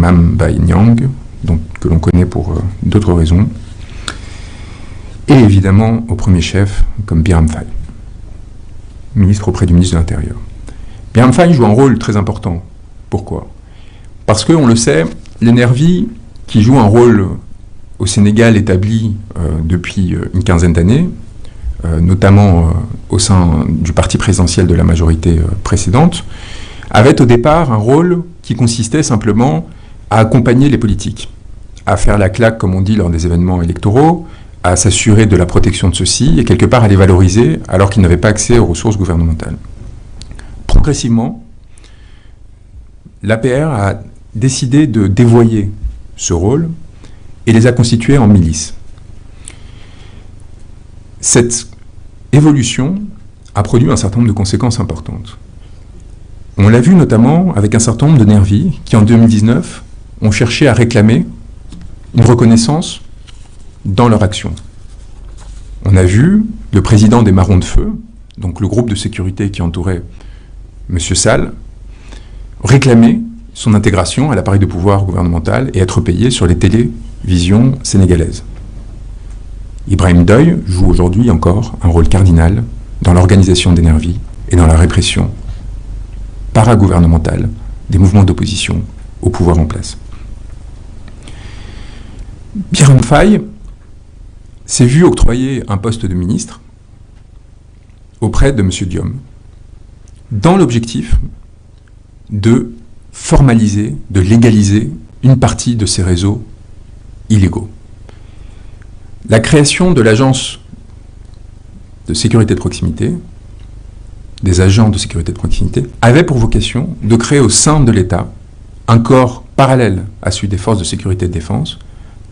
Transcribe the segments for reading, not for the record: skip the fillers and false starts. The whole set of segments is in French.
Mam Bai Nyang, que l'on connaît pour d'autres raisons, et évidemment au premier chef comme Biram Phai, ministre auprès du ministre de l'Intérieur. Biram Phai joue un rôle très important. Pourquoi? Parce qu'on le sait, les Nervis, qui jouent un rôle au Sénégal établi depuis une quinzaine d'années, notamment au sein du parti présidentiel de la majorité précédente, avaient au départ un rôle qui consistait simplement à accompagner les politiques, à faire la claque, comme on dit, lors des événements électoraux, à s'assurer de la protection de ceux-ci, et quelque part à les valoriser alors qu'ils n'avaient pas accès aux ressources gouvernementales. Progressivement, l'APR a décidé de dévoyer ce rôle et les a constitués en milices. Cette évolution a produit un certain nombre de conséquences importantes. On l'a vu notamment avec un certain nombre de Nervis qui, en 2019, ont cherché à réclamer une reconnaissance dans leur action. On a vu le président des Marrons de Feu, donc le groupe de sécurité qui entourait M. Sall, réclamer son intégration à l'appareil de pouvoir gouvernemental et être payé sur les télévisions sénégalaises. Ibrahim Doy joue aujourd'hui encore un rôle cardinal dans l'organisation des Nervis et dans la répression paragouvernementale des mouvements d'opposition au pouvoir en place. Biram Phai s'est vu octroyer un poste de ministre auprès de M. Diom, dans l'objectif de formaliser, de légaliser une partie de ces réseaux illégaux. La création de l'agence de sécurité de proximité, des agents de sécurité de proximité, avait pour vocation de créer au sein de l'État un corps parallèle à celui des forces de sécurité et de défense,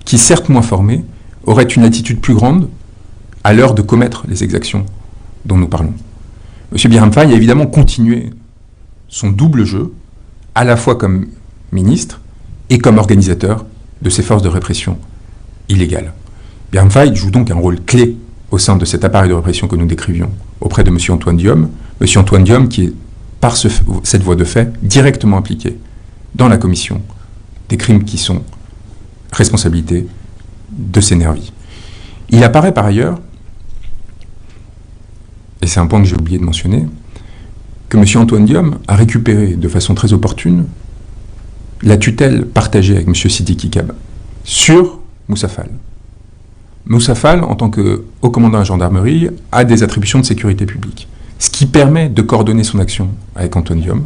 qui, certes moins formés, aurait une attitude plus grande à l'heure de commettre les exactions dont nous parlons. M. Biram Phai a évidemment continué son double jeu, à la fois comme ministre et comme organisateur de ces forces de répression illégales. Biram Phai joue donc un rôle clé au sein de cet appareil de répression que nous décrivions auprès de M. Antoine Diome. M. Antoine Diome qui est, par cette voie de fait, directement impliqué dans la commission des crimes qui sont responsabilité de ces Nervis. Il apparaît par ailleurs, et c'est un point que j'ai oublié de mentionner, que M. Antoine Diome a récupéré de façon très opportune la tutelle partagée avec M. Sidiki Kaba sur Moussa Fall. Moussa Fall, en tant que haut commandant de la gendarmerie, a des attributions de sécurité publique, ce qui permet de coordonner son action avec Antoine Diome,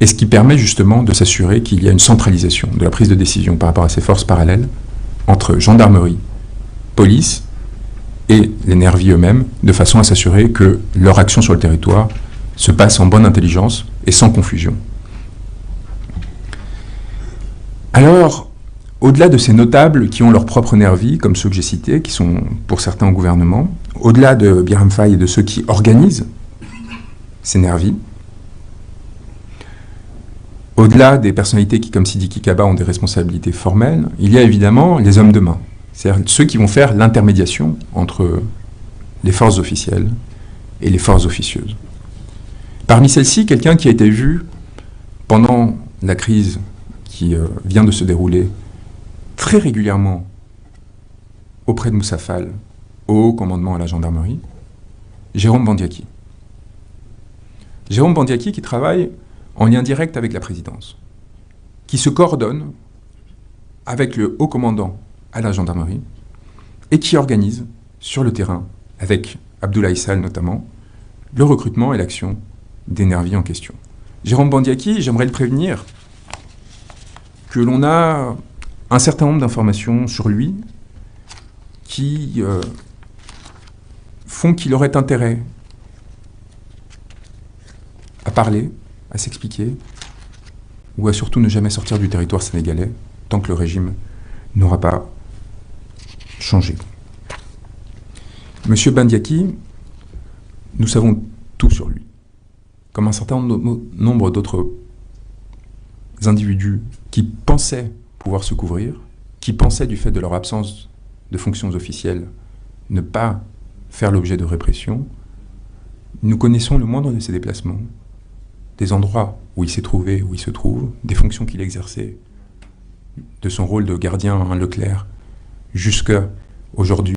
et ce qui permet justement de s'assurer qu'il y a une centralisation de la prise de décision par rapport à ces forces parallèles entre gendarmerie, police et les Nervis eux-mêmes, de façon à s'assurer que leur action sur le territoire se passe en bonne intelligence et sans confusion. Alors, au-delà de ces notables qui ont leurs propres Nervis, comme ceux que j'ai cités, qui sont pour certains au gouvernement, au-delà de Biram Phai et de ceux qui organisent ces Nervis, au-delà des personnalités qui, comme Sidiki Kaba, ont des responsabilités formelles, il y a évidemment les hommes de main, c'est-à-dire ceux qui vont faire l'intermédiation entre les forces officielles et les forces officieuses. Parmi celles-ci, quelqu'un qui a été vu pendant la crise qui vient de se dérouler très régulièrement auprès de Moussa Fall, au haut commandement à la gendarmerie, Jérôme Bandiaki. Jérôme Bandiaki qui travaille en lien direct avec la présidence, qui se coordonne avec le haut commandant à la gendarmerie et qui organise sur le terrain, avec Abdoulaye Sall notamment, le recrutement et l'action des Nervis en question. Jérôme Bandiaki, j'aimerais le prévenir que l'on a un certain nombre d'informations sur lui qui font qu'il aurait intérêt à parler, à s'expliquer, ou à surtout ne jamais sortir du territoire sénégalais tant que le régime n'aura pas changé. Monsieur Bandiaki, nous savons tout sur lui, comme un certain nombre d'autres individus qui pensaient pouvoir se couvrir, qui pensaient du fait de leur absence de fonctions officielles ne pas faire l'objet de répression. Nous connaissons le moindre de ses déplacements, des endroits où il s'est trouvé, où il se trouve, des fonctions qu'il exerçait de son rôle de gardien à Leclerc jusqu'à aujourd'hui